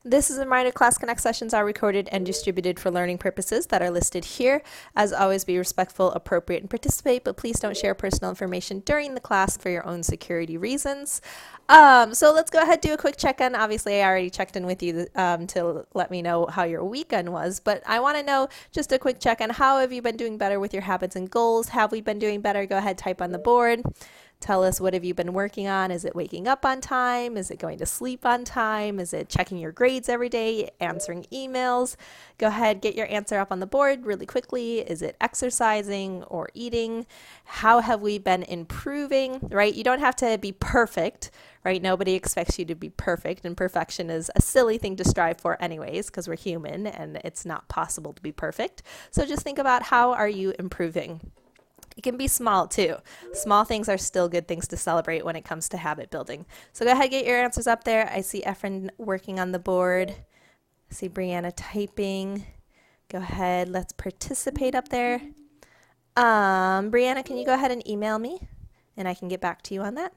This is a reminder, Class Connect sessions are recorded and distributed for learning purposes that are listed here. As always, be respectful, appropriate, and participate, but please don't share personal information during the class for your own security reasons. So let's go ahead and do a quick check-in. Obviously, I already checked in with you to let me know how your weekend was, but I want to know just a quick check-in. How have you been doing better with your habits and goals? Have we been doing better? Go ahead, type on the board. Tell us, what have you been working on? Is it waking up on time? Is it going to sleep on time? Is it checking your grades every day? Answering emails? Go ahead, get your answer up on the board really quickly. Is it exercising or eating? How have we been improving, right? You don't have to be perfect, right? Nobody expects you to be perfect, and perfection is a silly thing to strive for anyways, because we're human and it's not possible to be perfect. So just think about, how are you improving? It can be small too. Small things are still good things to celebrate when it comes to habit building. So go ahead and get your answers up there. I see Efren working on the board. I see Brianna typing. Go ahead, let's participate up there. Brianna, can you go ahead and email me and I can get back to you on that?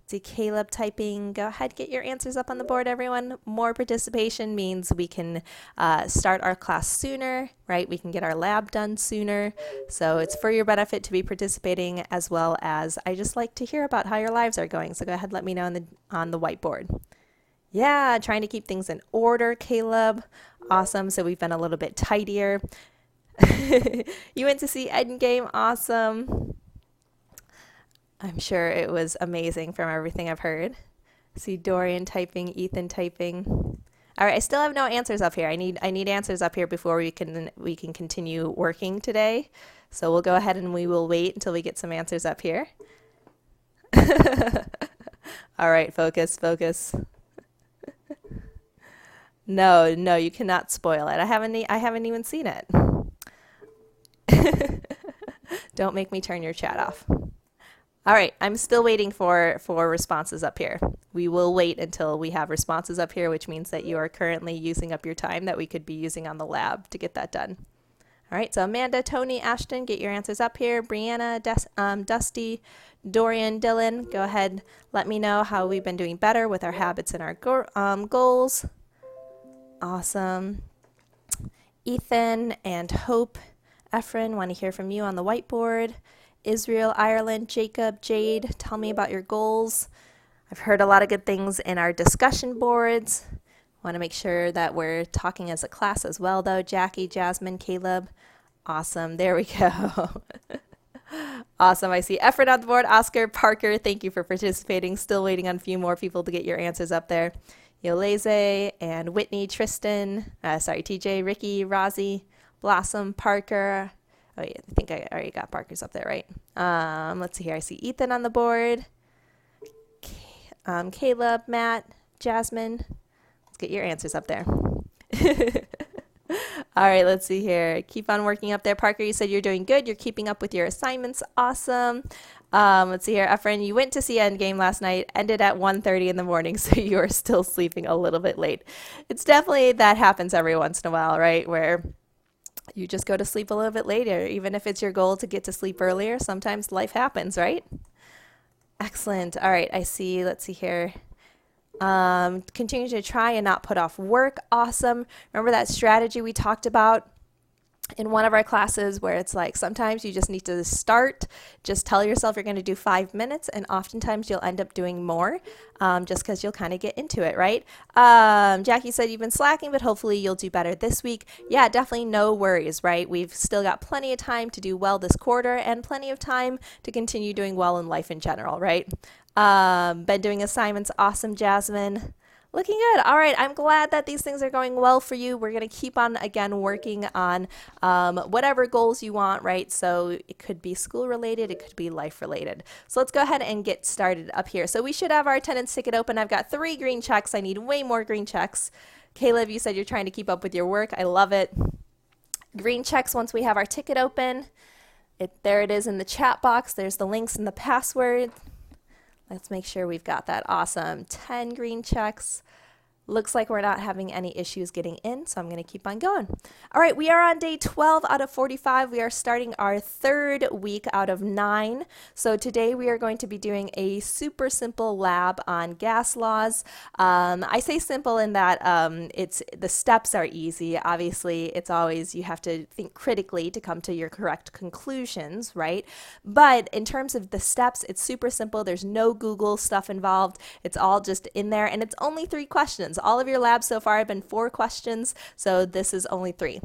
See Caleb typing. Go ahead, get your answers up on the board, everyone. More participation means we can start our class sooner, right? We can get our lab done sooner. So it's for your benefit to be participating, as well as I just like to hear about how your lives are going. So go ahead, let me know on the whiteboard. Yeah, trying to keep things in order, Caleb. Awesome. So we've been a little bit tidier. You went to see Endgame. Awesome. I'm sure it was amazing from everything I've heard. See Dorian typing, Ethan typing. All right, I still have no answers up here. I need answers up here before we can continue working today. So we'll go ahead and we will wait until we get some answers up here. All right, focus. No, you cannot spoil it. I haven't even seen it. Don't make me turn your chat off. All right, I'm still waiting for responses up here. We will wait until we have responses up here, which means that you are currently using up your time that we could be using on the lab to get that done. All right, so Amanda, Tony, Ashton, get your answers up here. Brianna, Dusty, Dorian, Dylan, go ahead. Let me know how we've been doing better with our habits and our goals. Awesome. Ethan and Hope, Efren, want to hear from you on the whiteboard. Israel, Ireland, Jacob, Jade, tell me about your goals. I've heard a lot of good things in our discussion boards. Want to make sure that we're talking as a class as well, though. Jackie, Jasmine, Caleb. Awesome. There we go. Awesome. I see Efren on the board. Oscar, Parker, thank you for participating. Still waiting on a few more people to get your answers up there. Yoleze and Whitney, Tristan, TJ, Ricky, Rozzy, Blossom, Parker. Oh yeah, I think I already got Parker's up there, right? Let's see here. I see Ethan on the board. Caleb, Matt, Jasmine. Let's get your answers up there. All right, let's see here. Keep on working up there. Parker, you said you're doing good. You're keeping up with your assignments. Awesome. Let's see here. Efren, you went to see Endgame last night, ended at 1:30 in the morning, so you are still sleeping a little bit late. It's definitely, that happens every once in a while, right? Where you just go to sleep a little bit later, even if it's your goal to get to sleep earlier. Sometimes life happens, right? Excellent. All right, I see. Let's see here. Continue to try and not put off work. Awesome. Remember that strategy we talked about in one of our classes, where it's like sometimes you just need to start, just tell yourself you're going to do 5 minutes, and oftentimes you'll end up doing more, just because you'll kind of get into it, right? Jackie said you've been slacking, but hopefully you'll do better this week. Yeah, definitely, no worries, right? We've still got plenty of time to do well this quarter, and plenty of time to continue doing well in life in general, right? Been doing assignments. Awesome, Jasmine. Looking good. All right. I'm glad that these things are going well for you. We're going to keep on, again, working on whatever goals you want, right? So it could be school related. It could be life related. So let's go ahead and get started up here. So we should have our attendance ticket open. I've got 3 green checks. I need way more green checks. Caleb, you said you're trying to keep up with your work. I love it. Green checks once we have our ticket open. There it is in the chat box. There's the links and the password. Let's make sure we've got that. Awesome. 10 green checks. Looks like we're not having any issues getting in, so I'm going to keep on going. All right, we are on day 12 out of 45. We are starting our third week out of 9. So today we are going to be doing a super simple lab on gas laws. I say simple in that the steps are easy. Obviously, it's always you have to think critically to come to your correct conclusions, right? But in terms of the steps, it's super simple. There's no Google stuff involved. It's all just in there, and it's only 3 questions. All of your labs so far have been 4 questions, so this is only 3.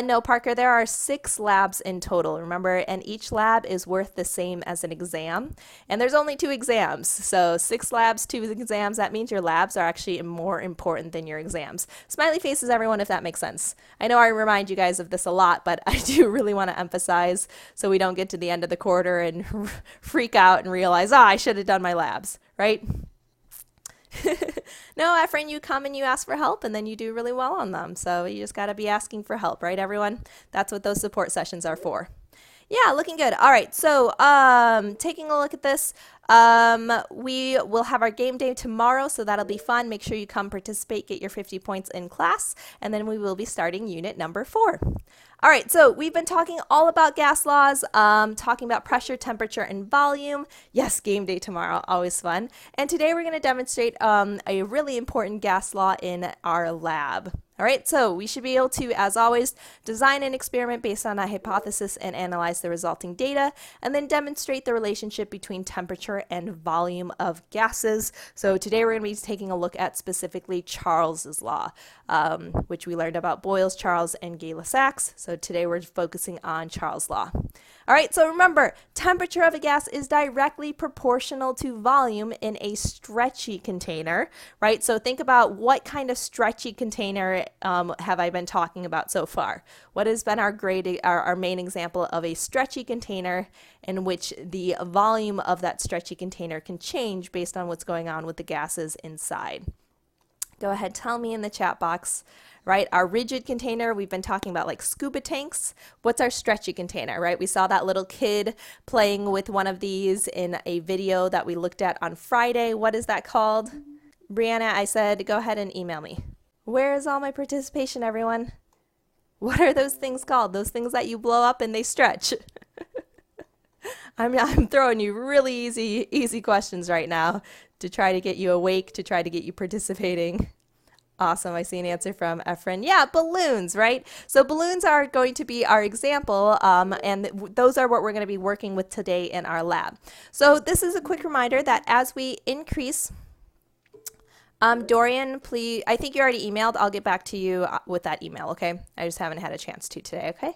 No, Parker, there are 6 labs in total, remember, and each lab is worth the same as an exam, and there's only 2 exams, so 6 labs, 2 exams. That means your labs are actually more important than your exams. Smiley faces, everyone, if that makes sense. I know I remind you guys of this a lot, but I do really want to emphasize so we don't get to the end of the quarter and freak out and realize, I should have done my labs, right? No, Efren, you come and you ask for help, and then you do really well on them. So you just got to be asking for help, right, everyone? That's what those support sessions are for. Yeah, looking good. All right, so taking a look at this, we will have our game day tomorrow, so that'll be fun. Make sure you come participate, get your 50 points in class, and then we will be starting unit number 4. All right, so we've been talking all about gas laws, talking about pressure, temperature, and volume. Yes, game day tomorrow, always fun. And today we're going to demonstrate a really important gas law in our lab. All right, so we should be able to, as always, design an experiment based on a hypothesis and analyze the resulting data, and then demonstrate the relationship between temperature and volume of gases. So today we're going to be taking a look at specifically Charles's law, which we learned about Boyle's, Charles, and Gay-Lussac's. So today we're focusing on Charles' law. All right, so remember, temperature of a gas is directly proportional to volume in a stretchy container, right? So think about what kind of stretchy container have I been talking about so far? What has been our main example of a stretchy container in which the volume of that stretchy container can change based on what's going on with the gases inside? Go ahead, tell me in the chat box. Right, our rigid container, we've been talking about like scuba tanks. What's our stretchy container, right? We saw that little kid playing with one of these in a video that we looked at on Friday. What is that called? Brianna, I said, go ahead and email me. Where is all my participation, everyone? What are those things called? Those things that you blow up and they stretch. I'm throwing you really easy questions right now to try to get you awake, to try to get you participating. Awesome, I see an answer from Efren. Yeah, balloons, right? So balloons are going to be our example, and those are what we're going to be working with today in our lab. So this is a quick reminder that as we increase, Dorian, please, I think you already emailed. I'll get back to you with that email, okay? I just haven't had a chance to today, okay?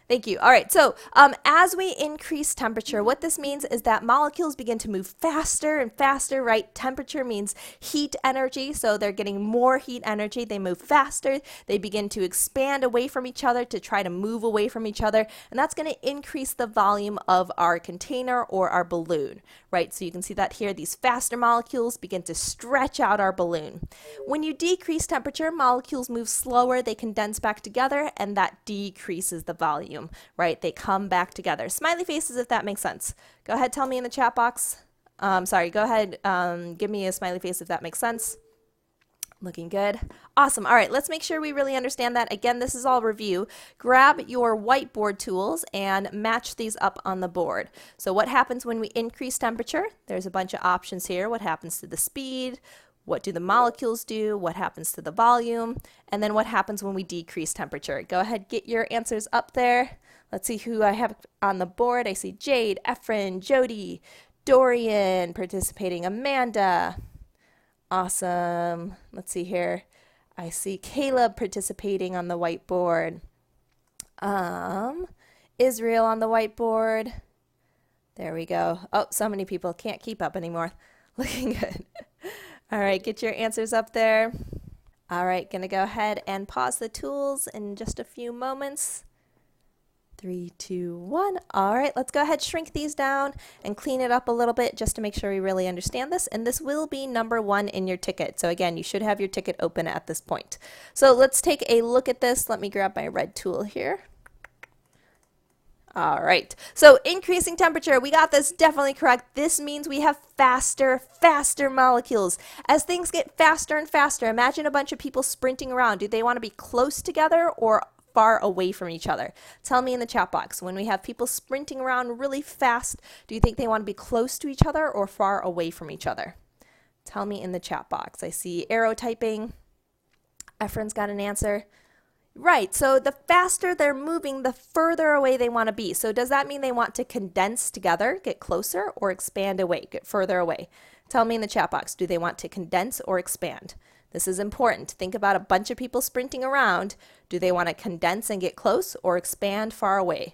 Thank you. All right, so as we increase temperature, what this means is that molecules begin to move faster and faster, right? Temperature means heat energy, so they're getting more heat energy. They move faster. They begin to expand away from each other to try to move away from each other, and that's going to increase the volume of our container or our balloon, right? So you can see that here. These faster molecules begin to stretch out our balloon. When you decrease temperature, molecules move slower. They condense back together, and that decreases the volume. Right? They come back together. Smiley faces if that makes sense. Go ahead, tell me in the chat box. Sorry, go ahead, give me a smiley face if that makes sense. Looking good. Awesome. All right, let's make sure we really understand that. Again, this is all review. Grab your whiteboard tools and match these up on the board. So what happens when we increase temperature? There's a bunch of options here. What happens to the speed? What do the molecules do? What happens to the volume? And then what happens when we decrease temperature? Go ahead, get your answers up there. Let's see who I have on the board. I see Jade, Efren, Jody, Dorian participating, Amanda. Awesome. Let's see here. I see Caleb participating on the whiteboard. Israel on the whiteboard. There we go. Oh, so many people can't keep up anymore. Looking good. All right, get your answers up there. All right, gonna go ahead and pause the tools in just a few moments. 3, 2, 1. All right, let's go ahead, shrink these down and clean it up a little bit just to make sure we really understand this. And this will be number 1 in your ticket. So again, you should have your ticket open at this point. So let's take a look at this. Let me grab my red tool here. All right, so increasing temperature, we got this definitely correct. This means we have faster molecules. As things get faster and faster, imagine a bunch of people sprinting around. Do they want to be close together or far away from each other? Tell me in the chat box. When we have people sprinting around really fast, do you think they want to be close to each other or far away from each other? Tell me in the chat box. I see arrow typing. Efren's got an answer. Right, so the faster they're moving, the further away they want to be. So does that mean they want to condense together, get closer, or expand away, get further away? Tell me in the chat box, do they want to condense or expand? This is important. Think about a bunch of people sprinting around. Do they want to condense and get close or expand far away?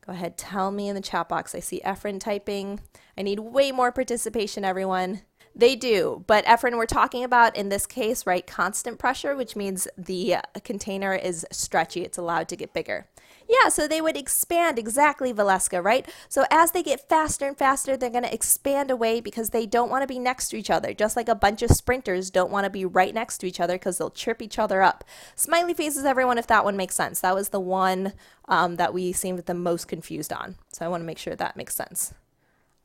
Go ahead, tell me in the chat box. I see Efren typing. I need way more participation, everyone. They do, but Efren, we're talking about in this case, right, constant pressure, which means the container is stretchy. It's allowed to get bigger. Yeah, so they would expand, exactly, Valeska, right? So as they get faster and faster, they're going to expand away because they don't want to be next to each other, just like a bunch of sprinters don't want to be right next to each other because they'll trip each other up. Smiley faces, everyone, if that one makes sense. That was the one that we seemed the most confused on. So I want to make sure that makes sense.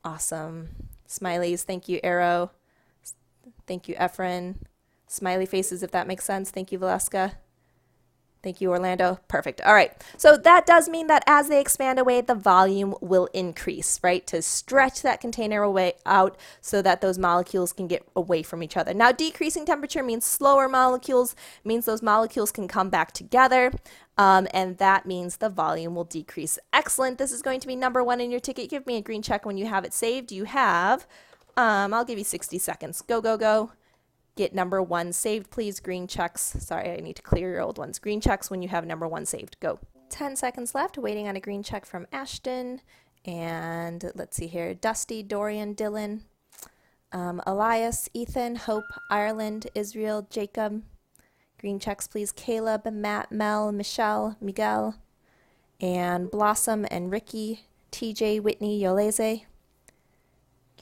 Awesome. Smileys, thank you, Arrow. Thank you, Efren. Smiley faces, if that makes sense. Thank you, Valeska. Thank you, Orlando. Perfect. All right. So that does mean that as they expand away, the volume will increase, right? To stretch that container away out so that those molecules can get away from each other. Now, decreasing temperature means slower molecules, means those molecules can come back together, and that means the volume will decrease. Excellent. This is going to be number 1 in your ticket. Give me a green check when you have it saved. You have, I'll give you 60 seconds. Go, go, go. Get number 1 saved, please. Green checks. Sorry, I need to clear your old ones. Green checks when you have number 1 saved. Go. 10 seconds left. Waiting on a green check from Ashton. And let's see here. Dusty, Dorian, Dylan, Elias, Ethan, Hope, Ireland, Israel, Jacob. Green checks, please. Caleb, Matt, Mel, Michelle, Miguel, and Blossom and Ricky, TJ, Whitney, Yolese.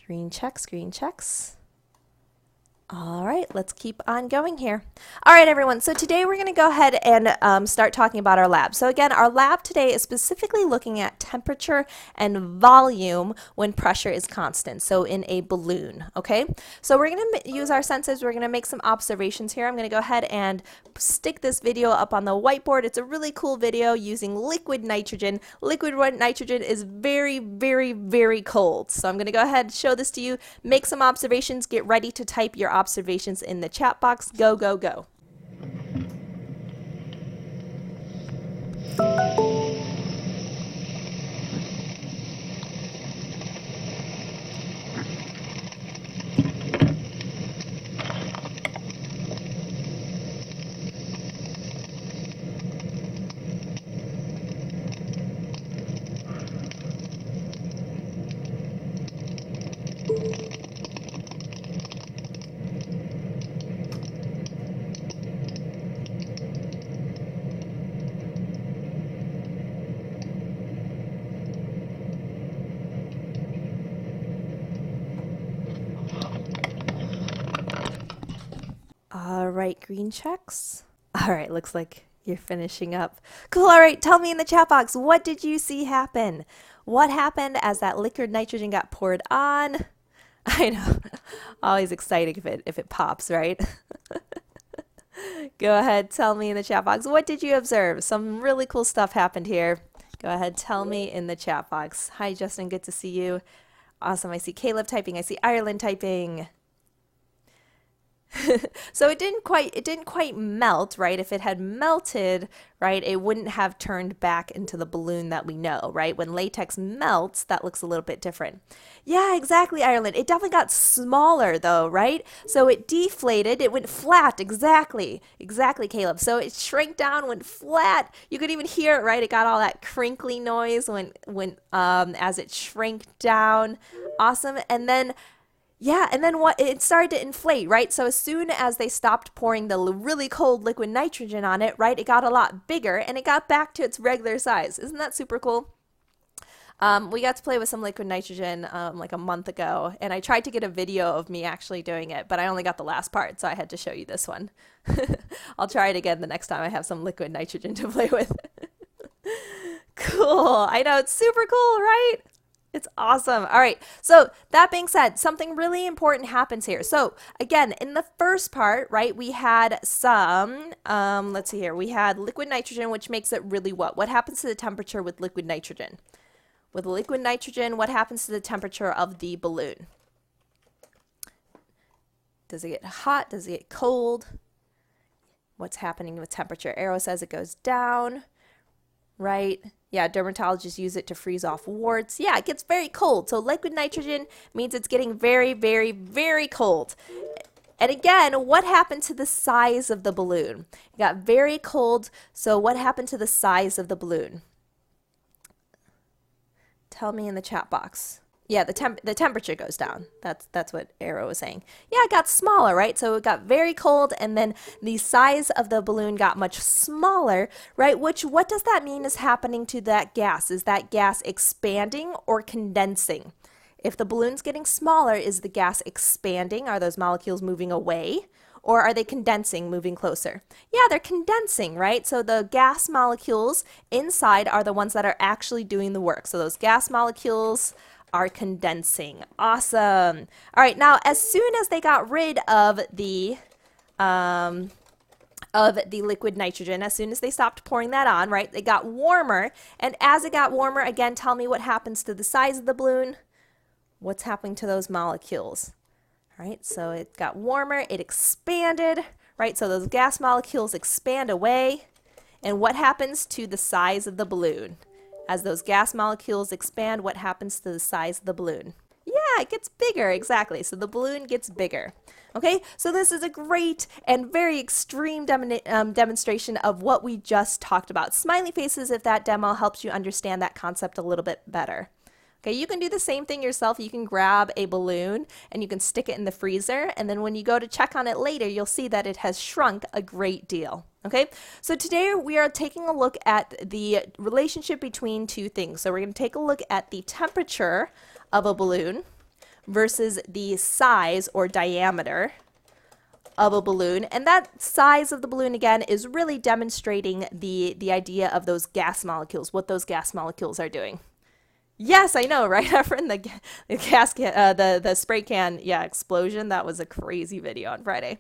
Green checks, green checks. All right, let's keep on going here. All right, everyone, so today we're going to go ahead and start talking about our lab. So again, our lab today is specifically looking at temperature and volume when pressure is constant, so in a balloon, okay? So we're going to use our senses. We're going to make some observations here. I'm going to go ahead and stick this video up on the whiteboard. It's a really cool video using liquid nitrogen. Liquid nitrogen is very, very, very cold. So I'm going to go ahead and show this to you, make some observations, get ready to type your observations in the chat box. Go, go, go. All right, green checks. All right, looks like you're finishing up. Cool, all right, tell me in the chat box, what did you see happen? What happened as that liquid nitrogen got poured on? I know, always exciting if it pops, right? Go ahead, tell me in the chat box, what did you observe? Some really cool stuff happened here. Go ahead, tell me in the chat box. Hi, Justin, good to see you. Awesome, I see Caleb typing, I see Ireland typing. So it didn't quite melt, right? If it had melted, right, it wouldn't have turned back into the balloon that we know, right? When latex melts, that looks a little bit different. Yeah, exactly, Ireland. It definitely got smaller though, right? So it deflated, it went flat, exactly, Caleb. So it shrank down, went flat. You could even hear it, right? It got all that crinkly noise when as it shrank down. Awesome. And then what it started to inflate, right? So as soon as they stopped pouring the really cold liquid nitrogen on it, right, it got a lot bigger and it got back to its regular size. Isn't that super cool? We got to play with some liquid nitrogen like a month ago, and I tried to get a video of me actually doing it, but I only got the last part, so I had to show you this one. I'll try it again the next time I have some liquid nitrogen to play with. Cool. I know, it's super cool, right? It's awesome. All right. So that being said, something really important happens here. So again, in the first part, right, we had some, let's see here, we had liquid nitrogen, which makes it really what? What happens to the temperature with liquid nitrogen? With liquid nitrogen, what happens to the temperature of the balloon? Does it get hot? Does it get cold? What's happening with temperature? Arrow says it goes down, right? Yeah, dermatologists use it to freeze off warts. Yeah, it gets very cold. So liquid nitrogen means it's getting very, very, very cold. And again, what happened to the size of the balloon? It got very cold, so what happened to the size of the balloon? Tell me in the chat box. Yeah, the temperature goes down. That's what Arrow was saying. Yeah, it got smaller, right? So it got very cold, and then the size of the balloon got much smaller, right? What does that mean is happening to that gas? Is that gas expanding or condensing? If the balloon's getting smaller, is the gas expanding? Are those molecules moving away? Or are they condensing, moving closer? Yeah, they're condensing, right? So the gas molecules inside are the ones that are actually doing the work. So those gas molecules are condensing. Awesome. All right, now as soon as they got rid of the liquid nitrogen, as soon as they stopped pouring that on, right, it got warmer. And as it got warmer, again, tell me what happens to the size of the balloon. What's happening to those molecules? All right, so it got warmer, it expanded, right? So those gas molecules expand away. And what happens to the size of the balloon? As those gas molecules expand, what happens to the size of the balloon? Yeah, it gets bigger, exactly. So the balloon gets bigger. Okay, so this is a great and very extreme demonstration of what we just talked about. Smiley faces if that demo helps you understand that concept a little bit better. Okay, you can do the same thing yourself. You can grab a balloon and you can stick it in the freezer, and then when you go to check on it later, you'll see that it has shrunk a great deal. Okay, so today we are taking a look at the relationship between two things. So we're going to take a look at the temperature of a balloon versus the size or diameter of a balloon. And that size of the balloon, again, is really demonstrating the idea of those gas molecules, what those gas molecules are doing. Yes, I know, right? After the spray can, yeah, explosion. That was a crazy video on Friday.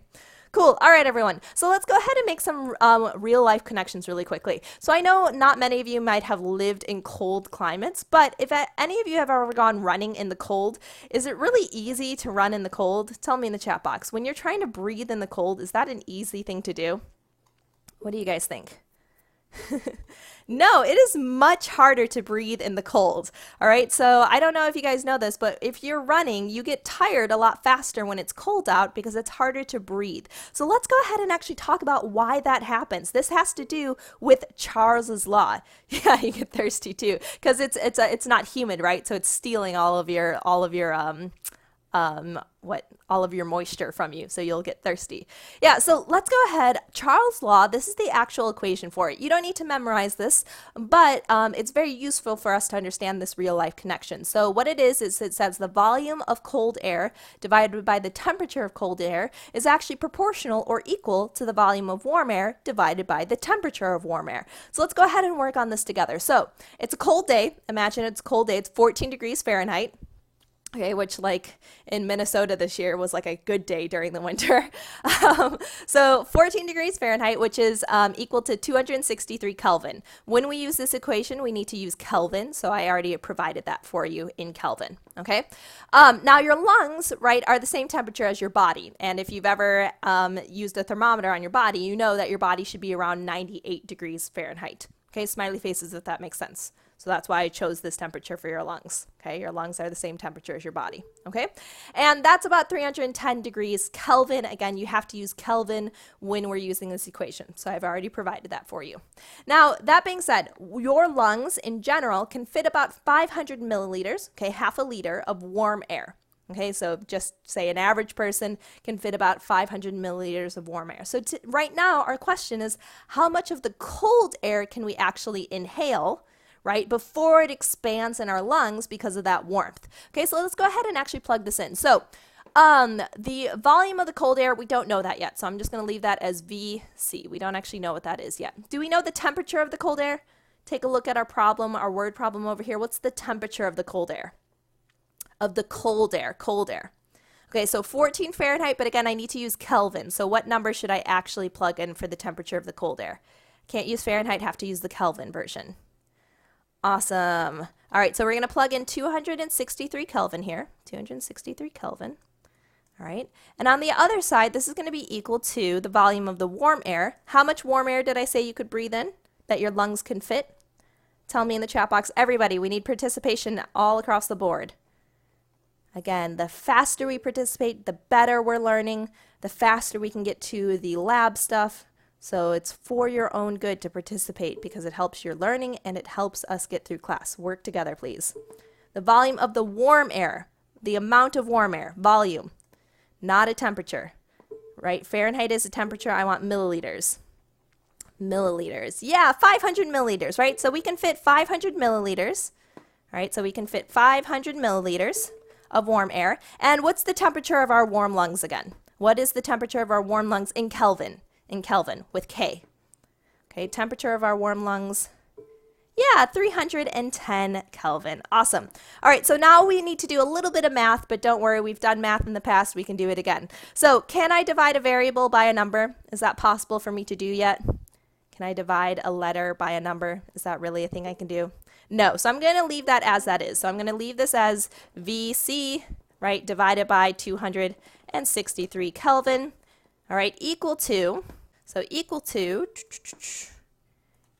Cool. All right, everyone. So let's go ahead and make some real life connections really quickly. So I know not many of you might have lived in cold climates, but if any of you have ever gone running in the cold, is it really easy to run in the cold? Tell me in the chat box. When you're trying to breathe in the cold, is that an easy thing to do? What do you guys think? No, it is much harder to breathe in the cold. All right, so I don't know if you guys know this, but if you're running, you get tired a lot faster when it's cold out because it's harder to breathe. So let's go ahead and actually talk about why that happens. This has to do with Charles's law. Yeah, you get thirsty too because it's not humid, right? So it's stealing all of your moisture from you, so you'll get thirsty. Yeah, so let's go ahead. Charles' law, this is the actual equation for it. You don't need to memorize this, but it's very useful for us to understand this real life connection. So what it is it says the volume of cold air divided by the temperature of cold air is actually proportional or equal to the volume of warm air divided by the temperature of warm air. So let's go ahead and work on this together. So it's a cold day. Imagine it's a cold day. It's 14 degrees Fahrenheit. Okay, which like in Minnesota this year was like a good day during the winter. So 14 degrees Fahrenheit, which is equal to 263 Kelvin. When we use this equation, we need to use Kelvin. So I already provided that for you in Kelvin. Okay. Now your lungs, right, are the same temperature as your body. And if you've ever used a thermometer on your body, you know that your body should be around 98 degrees Fahrenheit. Okay, smiley faces if that makes sense. So that's why I chose this temperature for your lungs. Okay, your lungs are the same temperature as your body. Okay, and that's about 310 degrees Kelvin. Again, you have to use Kelvin when we're using this equation. So I've already provided that for you. Now, that being said, your lungs in general can fit about 500 milliliters, okay, half a liter of warm air. Okay, so just say an average person can fit about 500 milliliters of warm air. So right now, our question is, how much of the cold air can we actually inhale, right, before it expands in our lungs because of that warmth? Okay, so let's go ahead and actually plug this in. So the volume of the cold air, we don't know that yet. So I'm just going to leave that as VC. We don't actually know what that is yet. Do we know the temperature of the cold air? take a look at our problem, our word problem over here. What's the temperature of the cold air? Of the cold air, cold air. Okay, so 14 Fahrenheit, but again, I need to use Kelvin. So what number should I actually plug in for the temperature of the cold air? Can't use Fahrenheit, have to use the Kelvin version. Awesome. All right, so we're going to plug in 263 Kelvin here, 263 Kelvin. All right, and on the other side, this is going to be equal to the volume of the warm air. How much warm air did I say you could breathe in that your lungs can fit? Tell me in the chat box. Everybody, we need participation all across the board. Again, the faster we participate, the better we're learning, the faster we can get to the lab stuff. So it's for your own good to participate because it helps your learning and it helps us get through class. Work together, please. The volume of the warm air, the amount of warm air, volume, not a temperature, right? Fahrenheit is a temperature. I want milliliters. Milliliters. Yeah, 500 milliliters, right? So we can fit 500 milliliters, right? So we can fit 500 milliliters of warm air. And what's the temperature of our warm lungs again? What is the temperature of our warm lungs in Kelvin? In Kelvin with K. Okay, temperature of our warm lungs. Yeah, 310 Kelvin. Awesome. All right, so now we need to do a little bit of math, but don't worry, we've done math in the past. We can do it again. So can I divide a variable by a number? Is that possible for me to do yet? Can I divide a letter by a number? Is that really a thing I can do? No, so I'm going to leave that as that is. So I'm going to leave this as VC, right, divided by 263 Kelvin, all right, equal to, so equal to,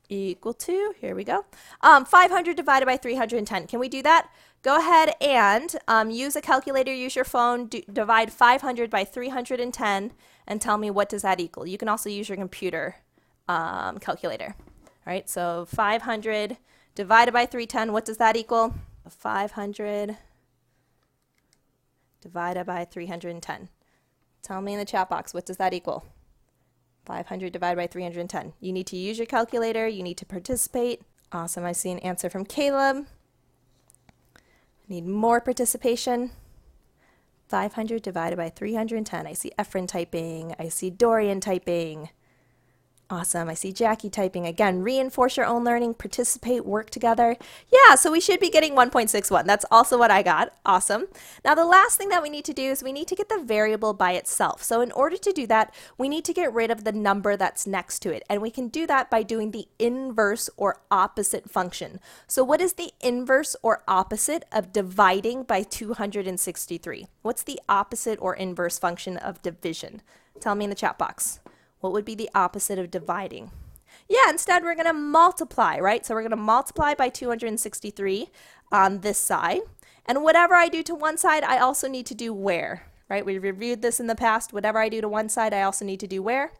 here we go, 500 divided by 310. Can we do that? Go ahead and use a calculator, use your phone, divide 500 by 310, and tell me what does that equal. You can also use your computer calculator. All right, so 500 divided by 310, what does that equal? 500 divided by 310. Tell me in the chat box, what does that equal? 500 divided by 310. You need to use your calculator. You need to participate. Awesome. I see an answer from Caleb. Need more participation. 500 divided by 310. I see Efren typing. I see Dorian typing. Awesome. I see Jackie typing. Again, reinforce your own learning, participate, work together. Yeah, so we should be getting 1.61. That's also what I got. Awesome. Now, the last thing that we need to do is we need to get the variable by itself. So in order to do that, we need to get rid of the number that's next to it. And we can do that by doing the inverse or opposite function. So what is the inverse or opposite of dividing by 263? What's the opposite or inverse function of division? Tell me in the chat box. What would be the opposite of dividing? Yeah, instead we're going to multiply, right? So we're going to multiply by 263 on this side. And whatever I do to one side, I also need to do where, right? We reviewed this in the past. Whatever I do to one side, I also need to do where?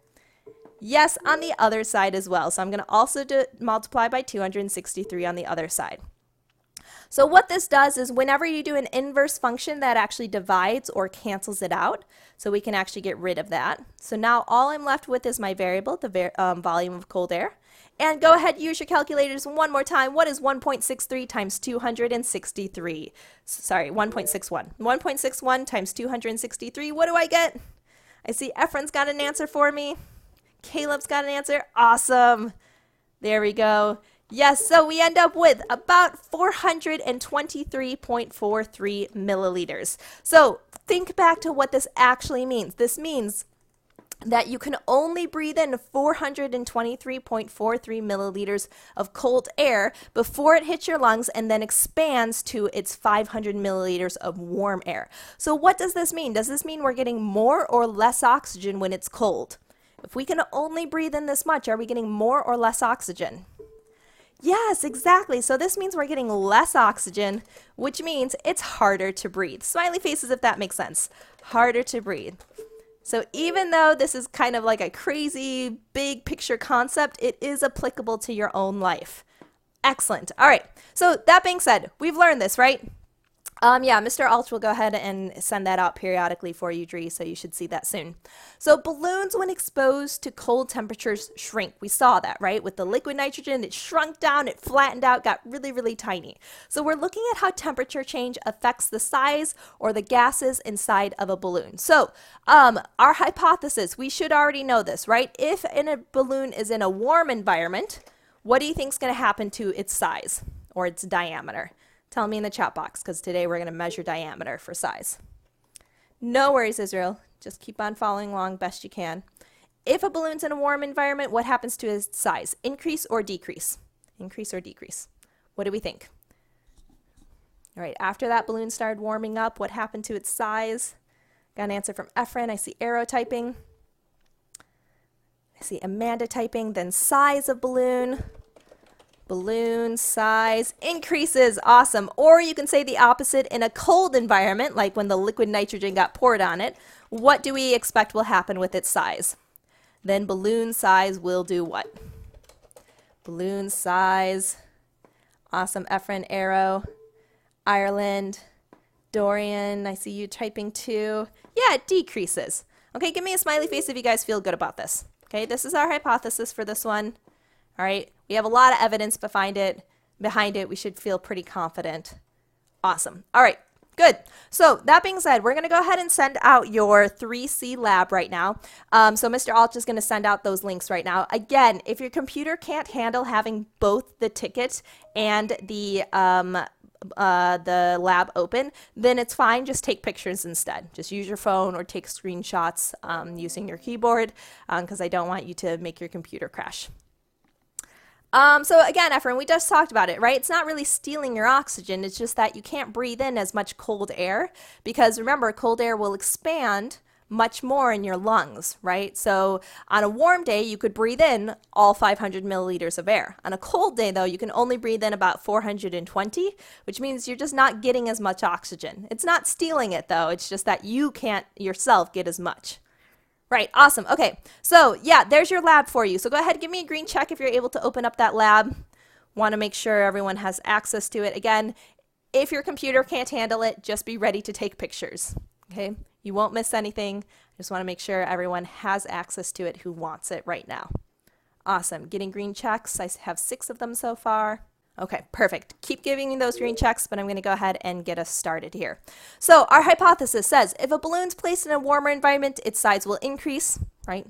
Yes, on the other side as well. So I'm going to also multiply by 263 on the other side. So what this does is whenever you do an inverse function that actually divides or cancels it out, so we can actually get rid of that. So now all I'm left with is my variable, the volume of cold air. And go ahead, use your calculators one more time. What is 1.63 times 263? Sorry, 1.61. 1.61 times 263, what do I get? I see Efren's got an answer for me. Caleb's got an answer. Awesome. There we go. Yes, so we end up with about 423.43 milliliters. So think back to what this actually means. This means that you can only breathe in 423.43 milliliters of cold air before it hits your lungs and then expands to its 500 milliliters of warm air. So what does this mean? Does this mean we're getting more or less oxygen when it's cold? If we can only breathe in this much, are we getting more or less oxygen? Yes, exactly. So this means we're getting less oxygen, which means it's harder to breathe. Smiley faces if that makes sense. Harder to breathe. So even though this is kind of like a crazy big picture concept, it is applicable to your own life. Excellent. All right. So that being said, we've learned this, right? Yeah, Mr. Alch will go ahead and send that out periodically for you, Dree, so you should see that soon. So balloons, when exposed to cold temperatures, shrink. We saw that, right? With the liquid nitrogen, it shrunk down, it flattened out, got really, really tiny. So we're looking at how temperature change affects the size or the gases inside of a balloon. So our hypothesis, we should already know this, right? If a balloon is in a warm environment, what do you think is going to happen to its size or its diameter? Tell me in the chat box, because today we're going to measure diameter for size. No worries, Israel. Just keep on following along best you can. If a balloon's in a warm environment, what happens to its size? Increase or decrease? Increase or decrease? What do we think? All right, after that balloon started warming up, what happened to its size? Got an answer from Efren. I see arrow typing. I see Amanda typing. Then size of balloon. Balloon size increases. Awesome. Or you can say the opposite in a cold environment, like when the liquid nitrogen got poured on it. What do we expect will happen with its size? Then balloon size will do what? Balloon size. Awesome. Efren, arrow. Ireland. Dorian, I see you typing too. Yeah, it decreases. Okay, give me a smiley face if you guys feel good about this. Okay, this is our hypothesis for this one. All right, we have a lot of evidence behind it. We should feel pretty confident. Awesome. All right, good. So that being said, we're going to go ahead and send out your 3C lab right now. So Mr. Alt is going to send out those links right now. Again, if your computer can't handle having both the ticket and the lab open, then it's fine. Just take pictures instead. Just use your phone or take screenshots using your keyboard, because I don't want you to make your computer crash. So again, Efren, we just talked about it, right? It's not really stealing your oxygen. It's just that you can't breathe in as much cold air, because remember, cold air will expand much more in your lungs, right? So on a warm day, you could breathe in all 500 milliliters of air. On a cold day, though, you can only breathe in about 420, which means you're just not getting as much oxygen. It's not stealing it, though. It's just that you can't yourself get as much. Right, awesome. Okay, so yeah, there's your lab for you. So go ahead, give me a green check if you're able to open up that lab. Want to make sure everyone has access to it. Again, if your computer can't handle it, just be ready to take pictures, okay? You won't miss anything. I just want to make sure everyone has access to it who wants it right now. Awesome, getting green checks. I have 6 of them so far. Okay, perfect. Keep giving me those green checks, but I'm going to go ahead and get us started here. So our hypothesis says if a balloon's placed in a warmer environment, its size will increase, right?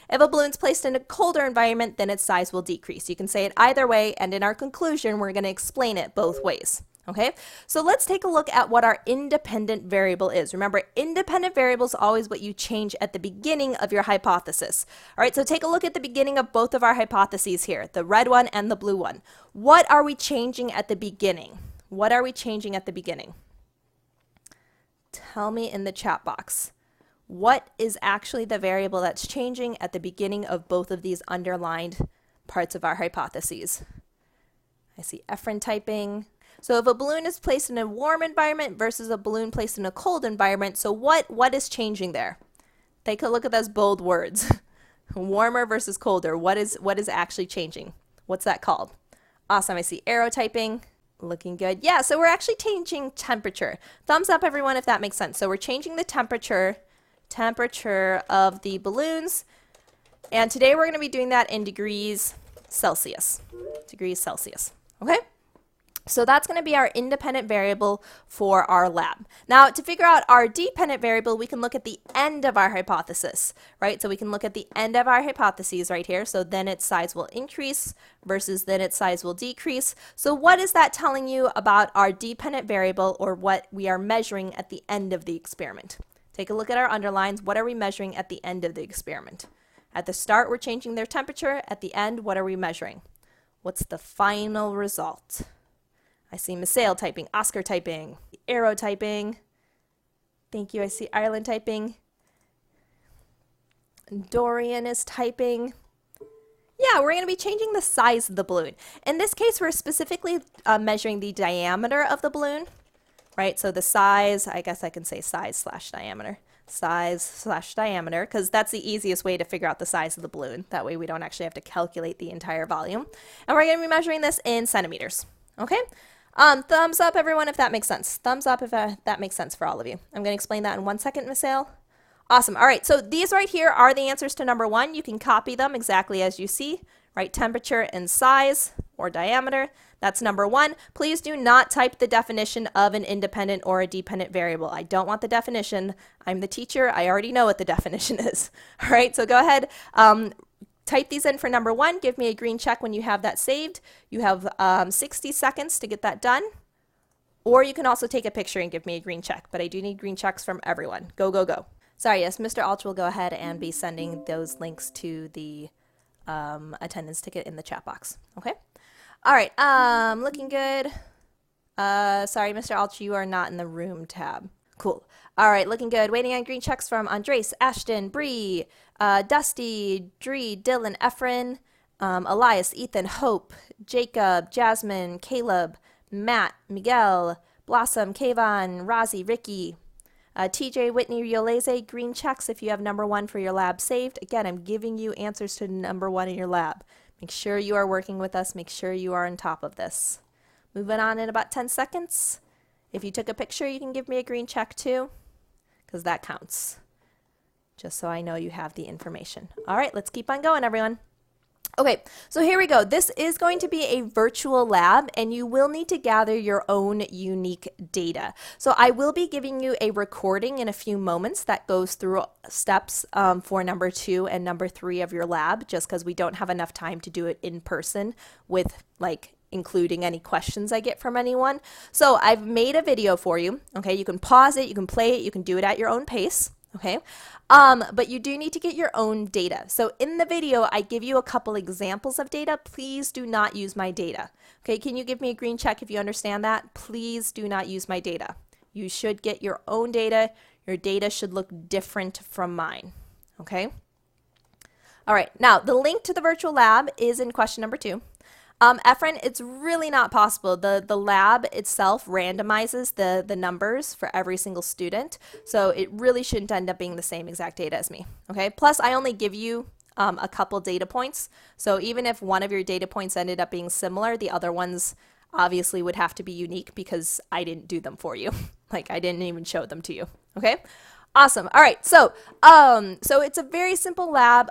If a balloon's placed in a colder environment, then its size will decrease. You can say it either way, and in our conclusion, we're going to explain it both ways. Okay, so let's take a look at what our independent variable is. Remember, independent variable is always what you change at the beginning of your hypothesis. All right, so take a look at the beginning of both of our hypotheses here, the red one and the blue one. What are we changing at the beginning? What are we changing at the beginning? Tell me in the chat box. What is actually the variable that's changing at the beginning of both of these underlined parts of our hypotheses? I see Efren typing. So if a balloon is placed in a warm environment versus a balloon placed in a cold environment, so what is changing there? Take a look at those bold words. Warmer versus colder. What is actually changing? What's that called? Awesome. I see arrow typing. Looking good. Yeah, so we're actually changing temperature. Thumbs up, everyone, if that makes sense. So we're changing the temperature of the balloons. And today we're going to be doing that in degrees Celsius. Degrees Celsius. Okay? So that's going to be our independent variable for our lab. Now, to figure out our dependent variable, we can look at the end of our hypothesis, right? So we can look at the end of our hypotheses right here. So then its size will increase versus then its size will decrease. So what is that telling you about our dependent variable, or what we are measuring at the end of the experiment? Take a look at our underlines. What are we measuring at the end of the experiment? At the start, we're changing their temperature. At the end, what are we measuring? What's the final result? I see Misael typing, Oscar typing, arrow typing. Thank you. I see Ireland typing. Dorian is typing. Yeah, we're going to be changing the size of the balloon. In this case, we're specifically measuring the diameter of the balloon, right? So the size, I guess I can say size/diameter. Size/diameter, because that's the easiest way to figure out the size of the balloon. That way we don't actually have to calculate the entire volume. And we're going to be measuring this in centimeters. Okay? Thumbs up, everyone, if that makes sense. Thumbs up if that makes sense for all of you. I'm going to explain that in 1 second, Misael. Awesome. All right, so these right here are the answers to number 1. You can copy them exactly as you see, right? Temperature and size, or diameter. That's number 1. Please do not type the definition of an independent or a dependent variable. I don't want the definition. I'm the teacher. I already know what the definition is. All right, so go ahead. type these in for number 1. Give me a green check when you have that saved. You have 60 seconds to get that done. Or you can also take a picture and give me a green check, but I do need green checks from everyone. Go, go, go. Sorry, yes, Mr. Alch will go ahead and be sending those links to the attendance ticket in the chat box. Okay? All right, looking good. Sorry, Mr. Alch, you are not in the room tab. Cool. All right, looking good. Waiting on green checks from Andres, Ashton, Bree, Dusty, Dree, Dylan, Efren, Elias, Ethan, Hope, Jacob, Jasmine, Caleb, Matt, Miguel, Blossom, Kayvon, Rozzy, Ricky, TJ, Whitney, Yolese, green checks if you have number 1 for your lab saved. Again, I'm giving you answers to number 1 in your lab. Make sure you are working with us. Make sure you are on top of this. Moving on in about 10 seconds. If you took a picture, you can give me a green check too, because that counts. Just so I know you have the information. All right, let's keep on going, everyone. Okay, so here we go. This is going to be a virtual lab, and you will need to gather your own unique data. So I will be giving you a recording in a few moments that goes through steps for number 2 and number 3 of your lab, just because we don't have enough time to do it in person with including any questions I get from anyone. So I've made a video for you. Okay, you can pause it, you can play it, you can do it at your own pace. Okay, but you do need to get your own data. So in the video, I give you a couple examples of data. Please do not use my data. Okay, can you give me a green check if you understand that? Please do not use my data. You should get your own data. Your data should look different from mine. Okay? All right, now the link to the virtual lab is in question number 2. Efren, it's really not possible. The lab itself randomizes the numbers for every single student, so it really shouldn't end up being the same exact data as me. Okay. Plus, I only give you a couple data points, so even if one of your data points ended up being similar, the other ones obviously would have to be unique because I didn't do them for you. I didn't even show them to you. Okay. Awesome. All right. So it's a very simple lab.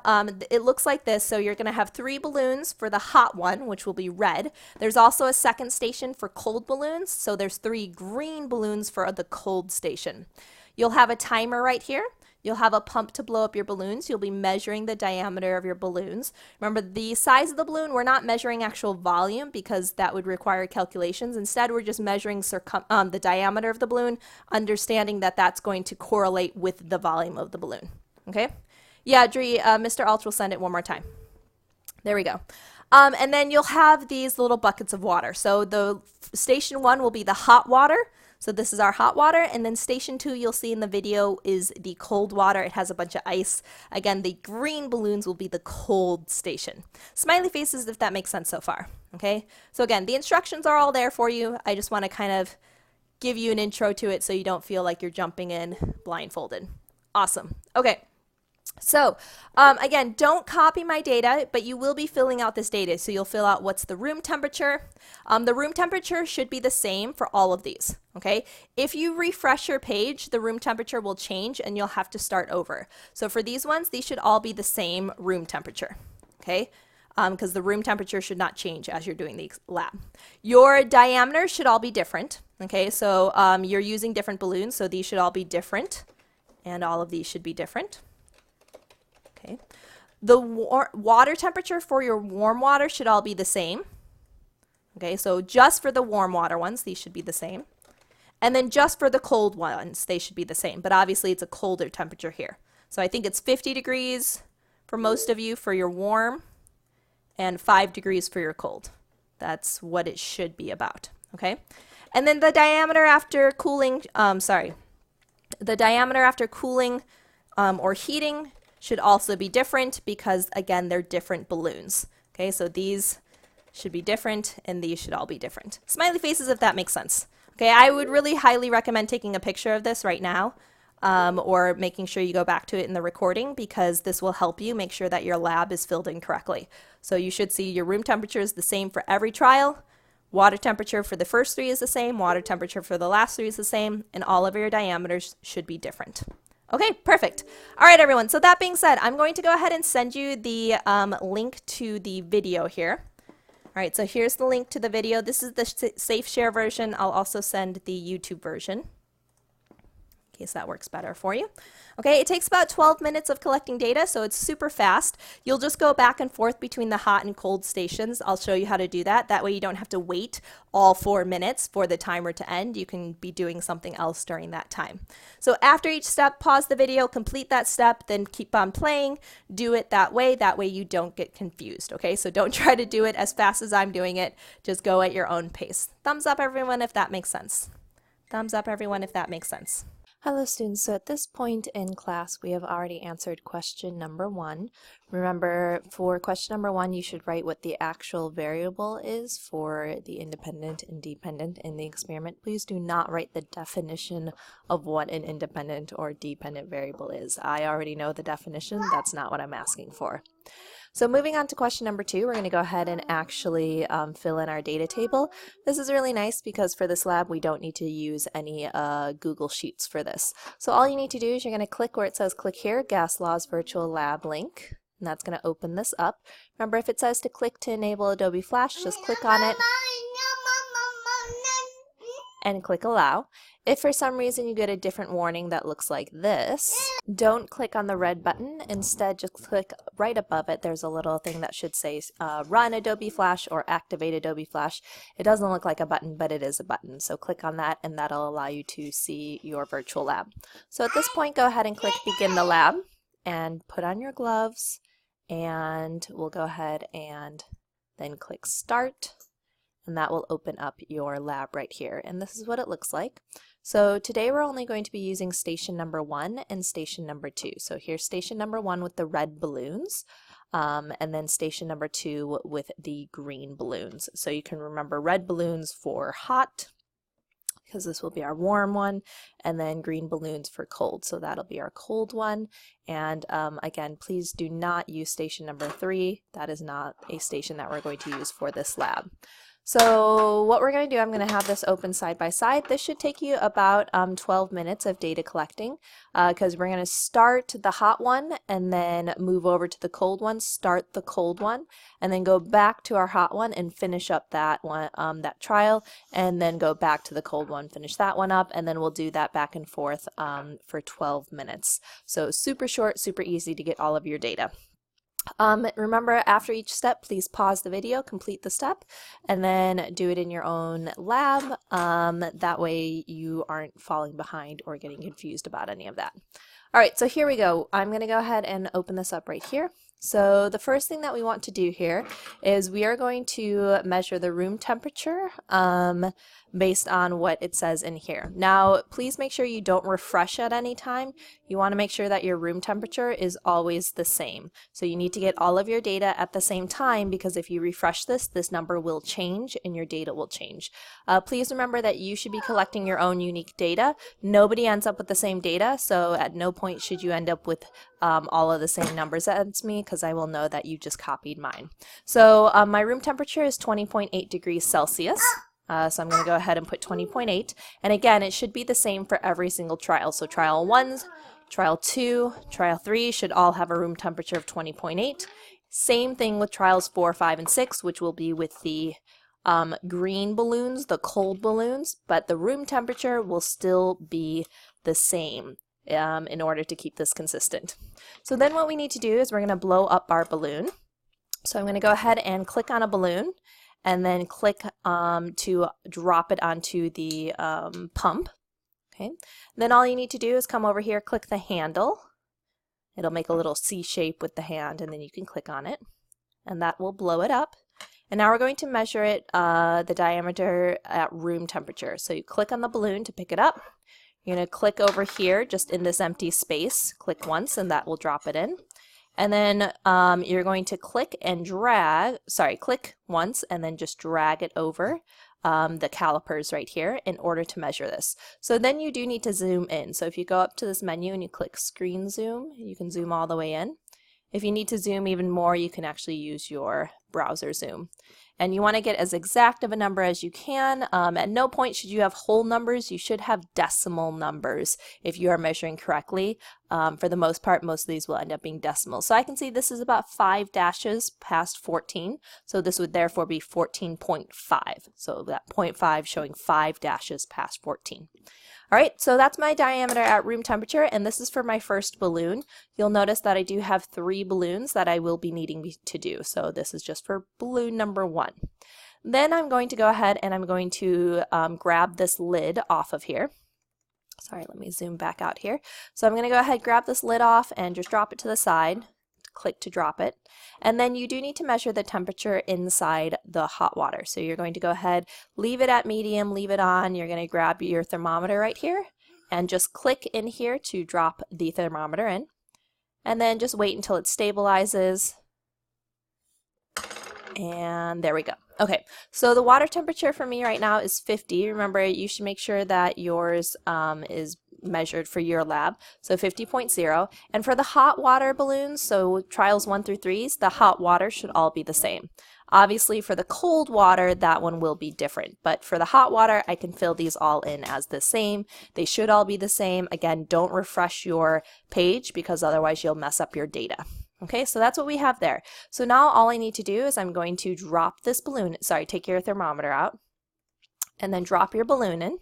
It looks like this. So you're going to have 3 balloons for the hot one, which will be red. There's also a second station for cold balloons. So there's 3 green balloons for the cold station. You'll have a timer right here. You'll have a pump to blow up your balloons. You'll be measuring the diameter of your balloons. Remember, the size of the balloon, we're not measuring actual volume because that would require calculations. Instead, we're just measuring the diameter of the balloon, understanding that that's going to correlate with the volume of the balloon. Okay? Yeah, Dree, Mr. Alt will send it one more time. There we go. And then you'll have these little buckets of water. So the station 1 will be the hot water. So this is our hot water, and then station 2 you'll see in the video is the cold water. It has a bunch of ice. Again, the green balloons will be the cold station. Smiley faces if that makes sense so far. Okay, so again, the instructions are all there for you. I just want to kind of give you an intro to it so you don't feel like you're jumping in blindfolded. Awesome. Okay. So again, don't copy my data, but you will be filling out this data. So you'll fill out what's the room temperature. The room temperature should be the same for all of these. Okay. If you refresh your page, the room temperature will change and you'll have to start over. So for these ones, these should all be the same room temperature. Okay. Because the room temperature should not change as you're doing the lab. Your diameter should all be different. Okay. So you're using different balloons. So these should all be different. And all of these should be different. Okay. The water temperature for your warm water should all be the same. Okay, so just for the warm water ones, these should be the same. And then just for the cold ones, they should be the same. But obviously, it's a colder temperature here. So I think it's 50 degrees for most of you for your warm and 5 degrees for your cold. That's what it should be about. Okay. And then the diameter after cooling, the diameter after cooling or heating should also be different because, again, they're different balloons. Okay, so these should be different and these should all be different. Smiley faces if that makes sense. Okay, I would really highly recommend taking a picture of this right now or making sure you go back to it in the recording because this will help you make sure that your lab is filled in correctly. So you should see your room temperature is the same for every trial. Water temperature for the first 3 is the same. Water temperature for the last 3 is the same. And all of your diameters should be different. Okay, perfect. All right, everyone. So that being said, I'm going to go ahead and send you the link to the video here. All right, so here's the link to the video. This is the safe share version. I'll also send the YouTube version. case that works better for you. Okay, it takes about 12 minutes of collecting data, so it's super fast. You'll just go back and forth between the hot and cold stations. I'll show you how to do that. That way you don't have to wait all 4 minutes for the timer to end. You can be doing something else during that time. So after each step, pause the video, complete that step, then keep on playing. Do it that way you don't get confused, okay? So don't try to do it as fast as I'm doing it. Just go at your own pace. Thumbs up, everyone, if that makes sense. Thumbs up, everyone, if that makes sense. Hello students, so at this point in class we have already answered question number 1. Remember, for question number 1 you should write what the actual variable is for the independent and dependent in the experiment. Please do not write the definition of what an independent or dependent variable is. I already know the definition, that's not what I'm asking for. So moving on to question number 2, we're going to go ahead and actually fill in our data table. This is really nice because for this lab we don't need to use any Google Sheets for this. So all you need to do is you're going to click where it says click here, Gas Laws Virtual Lab link, and that's going to open this up. Remember, if it says to click to enable Adobe Flash, just click on it and click allow. If for some reason you get a different warning that looks like this, don't click on the red button. Instead, just click right above it. There's a little thing that should say run Adobe Flash or activate Adobe Flash. It doesn't look like a button, but it is a button. So click on that and that'll allow you to see your virtual lab. So at this point, go ahead and click begin the lab and put on your gloves, and we'll go ahead and then click start. And that will open up your lab right here. And this is what it looks like. So today we're only going to be using station number 1 and station number 2. So here's station number 1 with the red balloons, and then station number 2 with the green balloons. So you can remember red balloons for hot, because this will be our warm one, and then green balloons for cold, so that'll be our cold one. And again, please do not use station number 3. That is not a station that we're going to use for this lab. So what we're going to do, I'm going to have this open side by side. This should take you about 12 minutes of data collecting, because we're going to start the hot one and then move over to the cold one, start the cold one, and then go back to our hot one and finish up that one, that trial, and then go back to the cold one, finish that one up, and then we'll do that back and forth for 12 minutes. So super short, super easy to get all of your data. Remember, after each step, please pause the video, complete the step, and then do it in your own lab. That way you aren't falling behind or getting confused about any of that. All right, so here we go. I'm going to go ahead and open this up right here. So the first thing that we want to do here is we are going to measure the room temperature based on what it says in here. Now, please make sure you don't refresh at any time. You want to make sure that your room temperature is always the same. So you need to get all of your data at the same time, because if you refresh this number will change and your data will change. Please remember that you should be collecting your own unique data. Nobody ends up with the same data, so at no point should you end up with all of the same numbers as me, because I will know that you just copied mine. So my room temperature is 20.8 degrees Celsius. So I'm going to go ahead and put 20.8. And again, it should be the same for every single trial. So trial 1, trial 2, trial 3 should all have a room temperature of 20.8. Same thing with trials 4, 5, and 6, which will be with the green balloons, the cold balloons, but the room temperature will still be the same in order to keep this consistent. So then what we need to do is we're going to blow up our balloon. So I'm going to go ahead and click on a balloon, and then click to drop it onto the pump. Okay. Then all you need to do is come over here, click the handle. It'll make a little C shape with the hand, and then you can click on it, and that will blow it up. And now we're going to measure it, the diameter at room temperature. So you click on the balloon to pick it up. You're going to click over here just in this empty space. Click once, and that will drop it in. And then you're going to click and drag, click once and then just drag it over the calipers right here in order to measure this. So then you do need to zoom in. So if you go up to this menu and you click screen zoom, you can zoom all the way in. If you need to zoom even more, you can actually use your browser zoom. And you want to get as exact of a number as you can. At no point should you have whole numbers. You should have decimal numbers if you are measuring correctly. For the most part, most of these will end up being decimals. So I can see this is about 5 dashes past 14. So this would therefore be 14.5. So that 0.5 showing 5 dashes past 14. All right, so that's my diameter at room temperature, and this is for my first balloon. You'll notice that I do have 3 balloons that I will be needing to do. So this is just for balloon number 1. Then I'm going to go ahead and I'm going to grab this lid off of here. Sorry, let me zoom back out here. So I'm going to go ahead, grab this lid off and just drop it to the side. Click to drop it. And then you do need to measure the temperature inside the hot water. So you're going to go ahead, leave it at medium, leave it on. You're going to grab your thermometer right here and just click in here to drop the thermometer in. And then just wait until it stabilizes. And there we go. Okay, so the water temperature for me right now is 50. Remember, you should make sure that yours is measured for your lab, so 50.0. And for the hot water balloons, so trials 1 through 3s, the hot water should all be the same. Obviously, for the cold water, that one will be different. But for the hot water, I can fill these all in as the same. They should all be the same. Again, don't refresh your page because otherwise you'll mess up your data. Okay, so that's what we have there. So now all I need to do is I'm going to drop this balloon, sorry, take your thermometer out, and then drop your balloon in.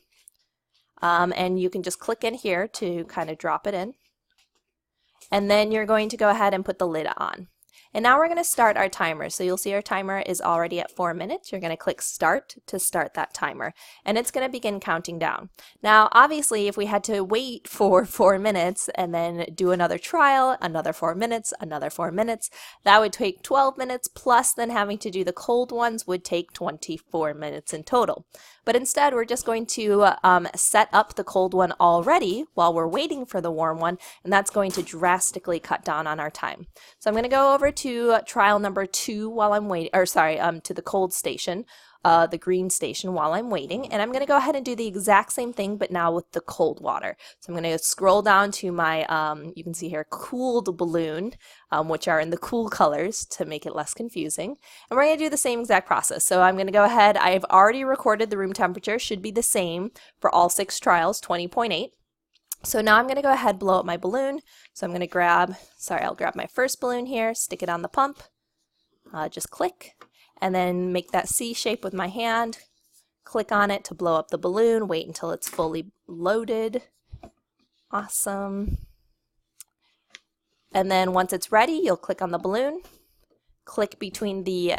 And you can just click in here to kind of drop it in. And then you're going to go ahead and put the lid on. And now we're going to start our timer. So you'll see our timer is already at 4 minutes. You're going to click start to start that timer. And it's going to begin counting down. Now, obviously, if we had to wait for 4 minutes and then do another trial, another 4 minutes, another 4 minutes, that would take 12 minutes, plus then having to do the cold ones would take 24 minutes in total. But instead, we're just going to set up the cold one already while we're waiting for the warm one, and that's going to drastically cut down on our time. So I'm going to go over to trial number 2 while I'm waiting, or sorry, to the cold station, the green station while I'm waiting, and I'm going to go ahead and do the exact same thing, but now with the cold water. So I'm going to scroll down to my, you can see here, cooled balloon, which are in the cool colors to make it less confusing. And we're going to do the same exact process. So I'm going to go ahead, I've already recorded the room temperature, should be the same for all 6 trials, 20.8. So now I'm going to go ahead and blow up my balloon. So I'm going to grab, I'll grab my first balloon here, stick it on the pump, just click, and then make that C shape with my hand, click on it to blow up the balloon, wait until it's fully loaded. Awesome. And then once it's ready, you'll click on the balloon, click between the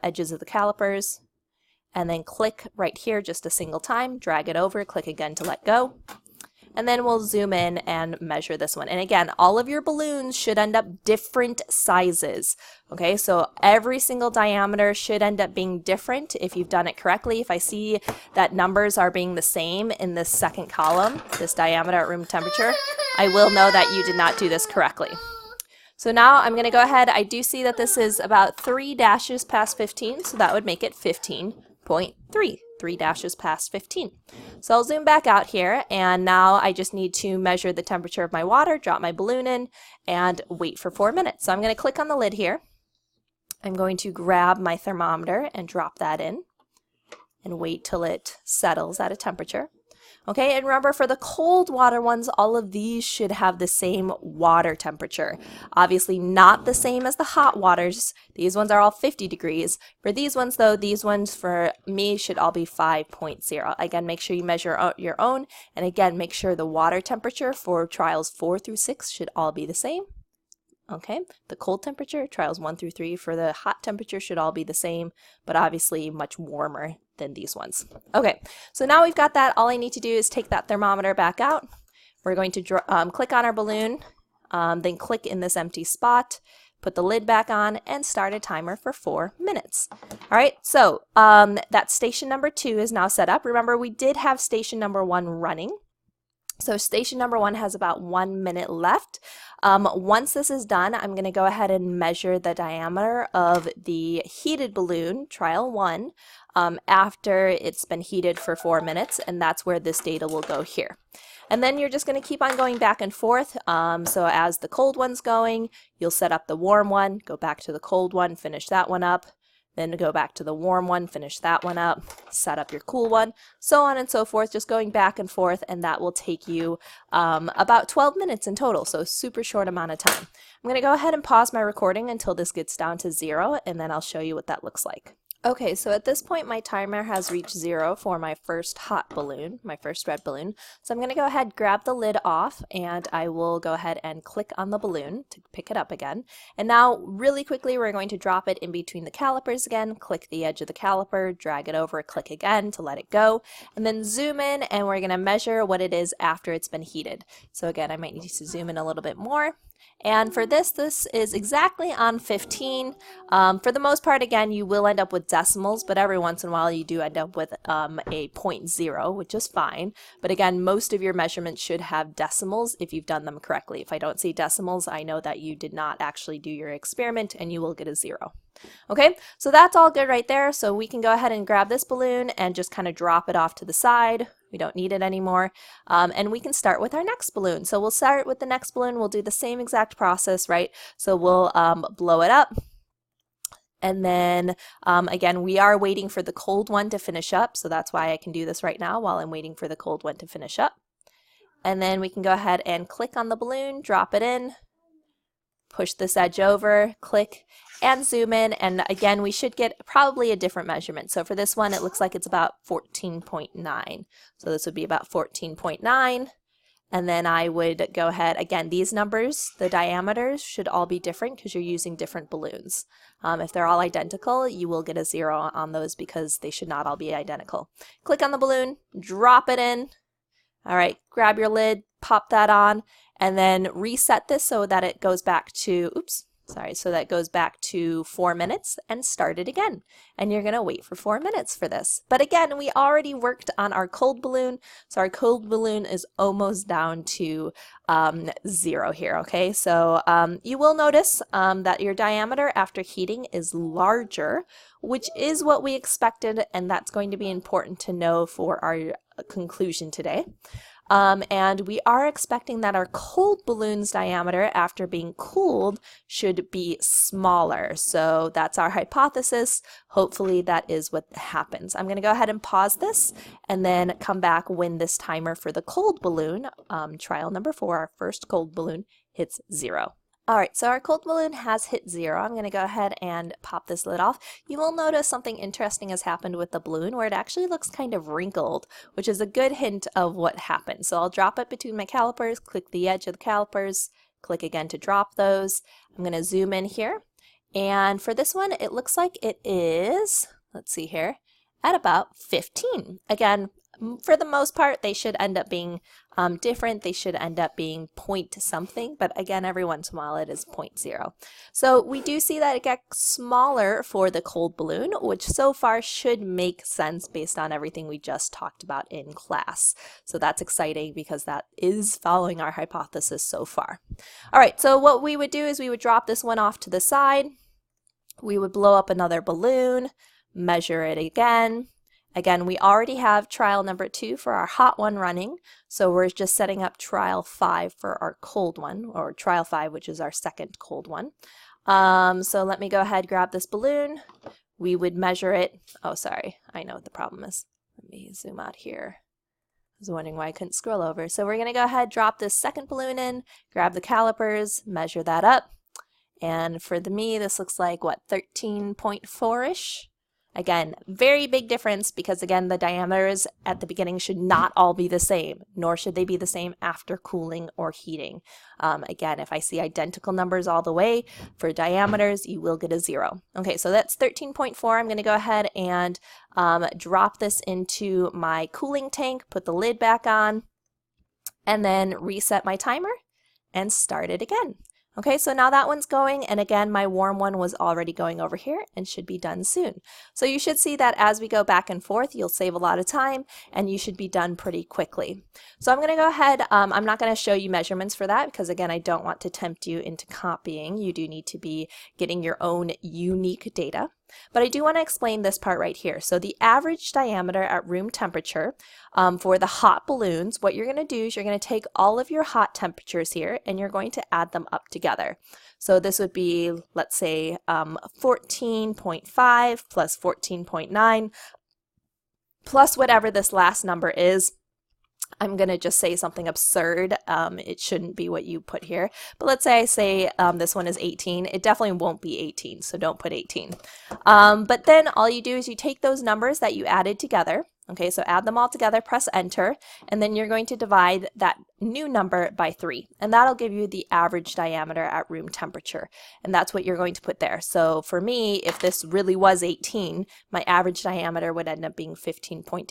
edges of the calipers, and then click right here just a single time, drag it over, click again to let go. And then we'll zoom in and measure this one. And again, all of your balloons should end up different sizes. Okay, so every single diameter should end up being different if you've done it correctly. If I see that numbers are being the same in this second column, this diameter at room temperature, I will know that you did not do this correctly. So now I'm going to go ahead. I do see that this is about 3 dashes past 15, so that would make it 15.3. 3 dashes past 15. So I'll zoom back out here, and now I just need to measure the temperature of my water, drop my balloon in, and wait for 4 minutes. So I'm going to click on the lid here. I'm going to grab my thermometer and drop that in and wait till it settles at a temperature. Okay, and remember for the cold water ones, all of these should have the same water temperature. Obviously not the same as the hot waters. These ones are all 50 degrees. For these ones though, these ones for me should all be 5.0. Again, make sure you measure your own. And again, make sure the water temperature for trials 4 through 6 should all be the same. Okay, the cold temperature, trials 1 through 3 for the hot temperature should all be the same, but obviously much warmer than these ones. Okay, so now we've got that. All I need to do is take that thermometer back out. We're going to click on our balloon, then click in this empty spot, put the lid back on, and start a timer for 4 minutes. All right, so that station number 2 is now set up. Remember, we did have station number 1 running. So station number 1 has about 1 minute left. Once this is done, I'm going to go ahead and measure the diameter of the heated balloon, trial 1, after it's been heated for 4 minutes, and that's where this data will go here. And then you're just going to keep on going back and forth. So as the cold one's going, you'll set up the warm one, go back to the cold one, finish that one up. Then go back to the warm one, finish that one up, set up your cool one, so on and so forth, just going back and forth, and that will take you about 12 minutes in total, so super short amount of time. I'm going to go ahead and pause my recording until this gets down to 0, and then I'll show you what that looks like. Okay, so at this point my timer has reached 0 for my first hot balloon, my first red balloon. So I'm going to go ahead and grab the lid off, and I will go ahead and click on the balloon to pick it up again. And now really quickly we're going to drop it in between the calipers again, click the edge of the caliper, drag it over, click again to let it go, and then zoom in, and we're going to measure what it is after it's been heated. So again, I might need to zoom in a little bit more. And for this is exactly on 15. For the most part, again, you will end up with decimals, but every once in a while you do end up with a 0.0, which is fine. But again, most of your measurements should have decimals if you've done them correctly. If I don't see decimals, I know that you did not actually do your experiment, and you will get a 0. Okay, so that's all good right there. So we can go ahead and grab this balloon and just kind of drop it off to the side. We don't need it anymore. And we can start with our next balloon. So we'll start with the next balloon. We'll do the same exact process, right? So we'll blow it up. And then again, we are waiting for the cold one to finish up. So that's why I can do this right now while I'm waiting for the cold one to finish up. And then we can go ahead and click on the balloon, drop it in, push this edge over, click, and zoom in. And again, we should get probably a different measurement. So for this one, it looks like it's about 14.9. So this would be about 14.9. And then I would go ahead, again, these numbers, the diameters should all be different because you're using different balloons. If they're all identical, you will get a 0 on those because they should not all be identical. Click on the balloon, drop it in. All right, grab your lid, pop that on, and then reset this so that it goes back to, so that goes back to 4 minutes, and start it again. And you're gonna wait for 4 minutes for this. But again, we already worked on our cold balloon, so our cold balloon is almost down to 0 here, okay? So you will notice that your diameter after heating is larger, which is what we expected, and that's going to be important to know for our conclusion today. And we are expecting that our cold balloon's diameter after being cooled should be smaller. So that's our hypothesis. Hopefully that is what happens. I'm going to go ahead and pause this and then come back when this timer for the cold balloon, trial number 4, our first cold balloon, hits 0. All right, so our cold balloon has hit 0. I'm going to go ahead and pop this lid off. You will notice something interesting has happened with the balloon where it actually looks kind of wrinkled, which is a good hint of what happened. So I'll drop it between my calipers, click the edge of the calipers, click again to drop those. I'm going to zoom in here. And for this one, it looks like it is, let's see here, at about 15. Again, for the most part, they should end up being different. They should end up being point something, but again, every once in a while it is 0.0. So we do see that it gets smaller for the cold balloon, which so far should make sense based on everything we just talked about in class. So that's exciting because that is following our hypothesis so far. All right, so what we would do is we would drop this one off to the side. We would blow up another balloon, measure it again. Again, we already have trial number 2 for our hot one running, so we're just setting up trial 5 for our cold one, or trial 5, which is our second cold one. So let me go ahead, grab this balloon. We would measure it. Oh, sorry, I know what the problem is. Let me zoom out here. I was wondering why I couldn't scroll over. So we're going to go ahead, drop this second balloon in, grab the calipers, measure that up. And for me, this looks like, what, 13.4-ish? Again, very big difference because, again, the diameters at the beginning should not all be the same, nor should they be the same after cooling or heating. Again, if I see identical numbers all the way for diameters, you will get a 0. Okay, so that's 13.4. I'm going to go ahead and drop this into my cooling tank, put the lid back on, and then reset my timer and start it again. Okay, so now that one's going, and again, my warm one was already going over here and should be done soon. So you should see that as we go back and forth, you'll save a lot of time, and you should be done pretty quickly. So I'm going to go ahead, I'm not going to show you measurements for that because, again, I don't want to tempt you into copying. You do need to be getting your own unique data. But I do want to explain this part right here. So the average diameter at room temperature for the hot balloons, what you're going to do is you're going to take all of your hot temperatures here and you're going to add them up together. So this would be, let's say, 14.5 plus 14.9 plus whatever this last number is. I'm going to just say something absurd. It shouldn't be what you put here. But let's say I say this one is 18. It definitely won't be 18, so don't put 18. But then all you do is you take those numbers that you added together. Okay, so add them all together, press enter, and then you're going to divide that new number by 3. And that'll give you the average diameter at room temperature. And that's what you're going to put there. So for me, if this really was 18, my average diameter would end up being 15.8.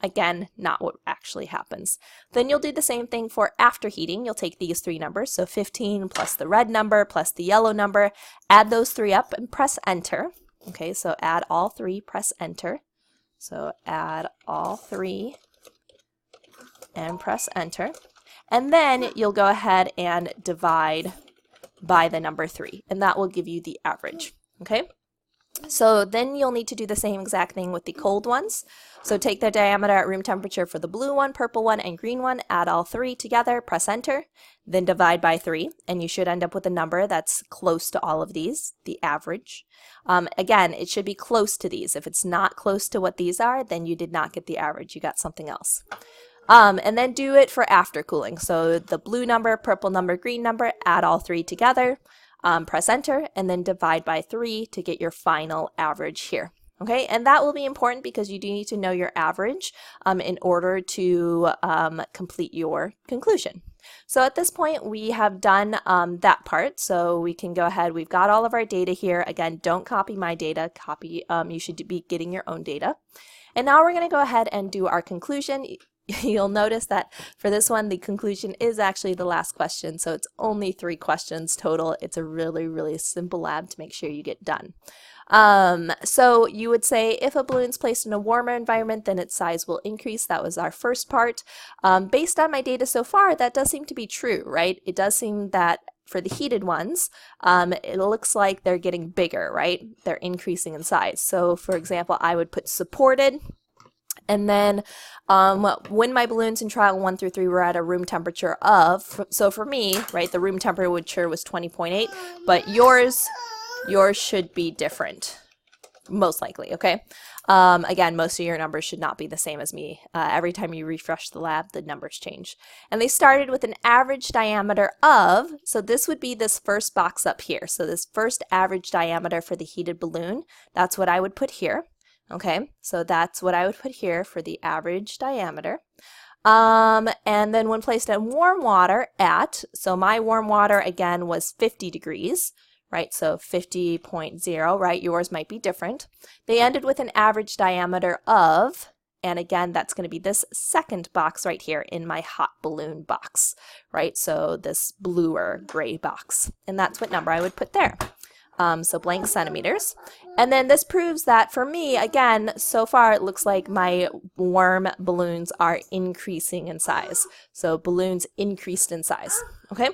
Again, not what actually happens. Then you'll do the same thing for after heating. You'll take these 3 numbers, so 15 plus the red number plus the yellow number, add those 3 up and press enter. Okay, so add all 3, press enter. So add all 3 and press enter. And then you'll go ahead and divide by the number 3, and that will give you the average. Okay? So then you'll need to do the same exact thing with the cold ones. So take the diameter at room temperature for the blue one, purple one, and green one, add all 3 together, press enter, then divide by 3, and you should end up with a number that's close to all of these, the average. Again, it should be close to these. If it's not close to what these are, then you did not get the average, you got something else. And then do it for after cooling. So the blue number, purple number, green number, add all 3 together. Press enter and then divide by 3 to get your final average here. Okay, and that will be important because you do need to know your average in order to complete your conclusion. So at this point, we have done that part. So we can go ahead. We've got all of our data here. Again, don't copy my data. You should be getting your own data. And now we're going to go ahead and do our conclusion. You'll notice that for this one, the conclusion is actually the last question. So it's only 3 questions total. It's a really, really simple lab to make sure you get done. So you would say if a balloon is placed in a warmer environment, then its size will increase. That was our first part. Based on my data so far, that does seem to be true, right? It does seem that for the heated ones, it looks like they're getting bigger, right? They're increasing in size. So for example, I would put supported. And then when my balloons in trial 1 through 3 were at a room temperature of, so for me, right, the room temperature was 20.8, but yours should be different, most likely, okay? Again, most of your numbers should not be the same as me. Every time you refresh the lab, the numbers change. And they started with an average diameter of, so this would be this first box up here. So this first average diameter for the heated balloon, that's what I would put here. Okay, so that's what I would put here for the average diameter. And then when placed in warm water so my warm water again was 50 degrees, right? So 50.0, right? Yours might be different. They ended with an average diameter of, and again, that's going to be this second box right here in my hot balloon box, right? So this bluer gray box, and that's what number I would put there. So blank centimeters. And then this proves that for me, again, so far it looks like my warm balloons are increasing in size. So balloons increased in size, okay?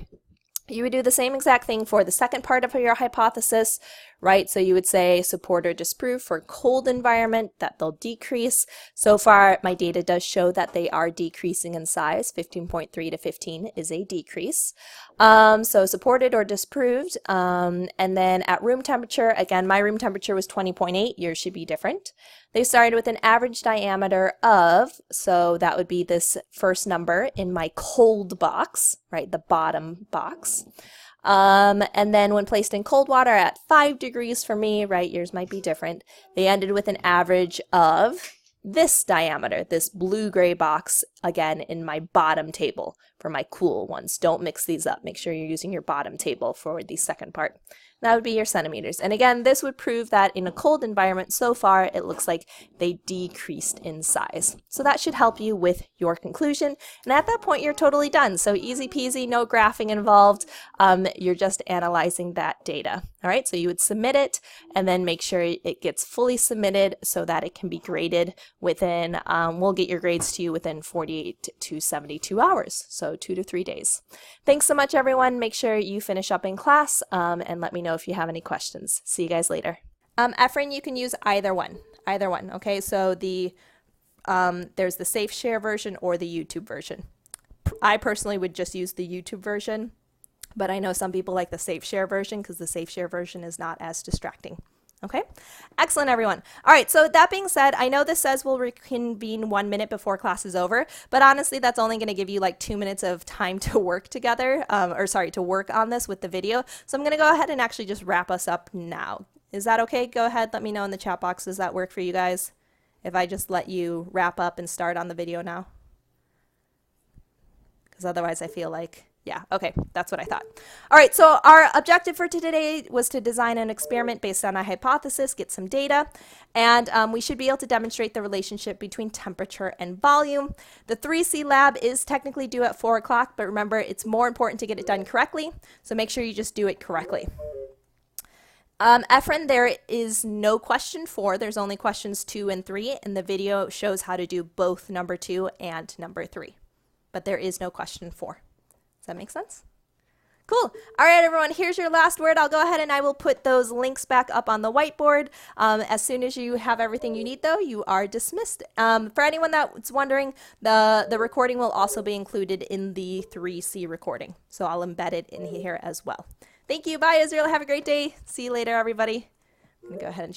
You would do the same exact thing for the second part of your hypothesis, right? So you would say support or disprove for cold environment that they'll decrease. So far, my data does show that they are decreasing in size. 15.3 to 15 is a decrease. So supported or disproved. And then at room temperature, again, my room temperature was 20.8. Yours should be different. They started with an average diameter of, so that would be this first number in my cold box, right, the bottom box. And then when placed in cold water at 5 degrees for me, right, yours might be different, they ended with an average of this diameter, this blue-gray box, again, in my bottom table for my cool ones. Don't mix these up. Make sure you're using your bottom table for the second part. That would be your centimeters. And again, this would prove that in a cold environment, so far, it looks like they decreased in size. So that should help you with your conclusion. And at that point, you're totally done. So easy peasy, no graphing involved. You're just analyzing that data. All right, so you would submit it and then make sure it gets fully submitted so that it can be graded within, we'll get your grades to you within 48 to 72 hours. So 2 to 3 days. Thanks so much, everyone. Make sure you finish up in class and let me know if you have any questions. See you guys later. Efren, you can use either one, okay? So there's the Safe Share version or the YouTube version. I personally would just use the YouTube version, but I know some people like the Safe Share version because the Safe Share version is not as distracting. Okay, excellent, everyone. All right, so that being said, I know this says we'll reconvene 1 minute before class is over, but honestly, that's only going to give you like 2 minutes of time to work together, to work on this with the video. So I'm going to go ahead and actually just wrap us up now. Is that okay? Go ahead, let me know in the chat box. Does that work for you guys? If I just let you wrap up and start on the video now? Because otherwise I feel like, yeah, okay, that's what I thought. All right, so our objective for today was to design an experiment based on a hypothesis, get some data, and we should be able to demonstrate the relationship between temperature and volume. The 3C lab is technically due at 4 o'clock, but remember, it's more important to get it done correctly, so make sure you just do it correctly. Efren, there is no question 4. There's only questions 2 and 3, and the video shows how to do both number 2 and number 3. But there is no question 4. Does that make sense? Cool. All right, everyone, here's your last word. I'll go ahead and I will put those links back up on the whiteboard. As soon as you have everything you need, though, you are dismissed. For anyone that's wondering, the recording will also be included in the 3C recording. So I'll embed it in here as well. Thank you. Bye, Israel. Have a great day. See you later, everybody. I'm going to go ahead and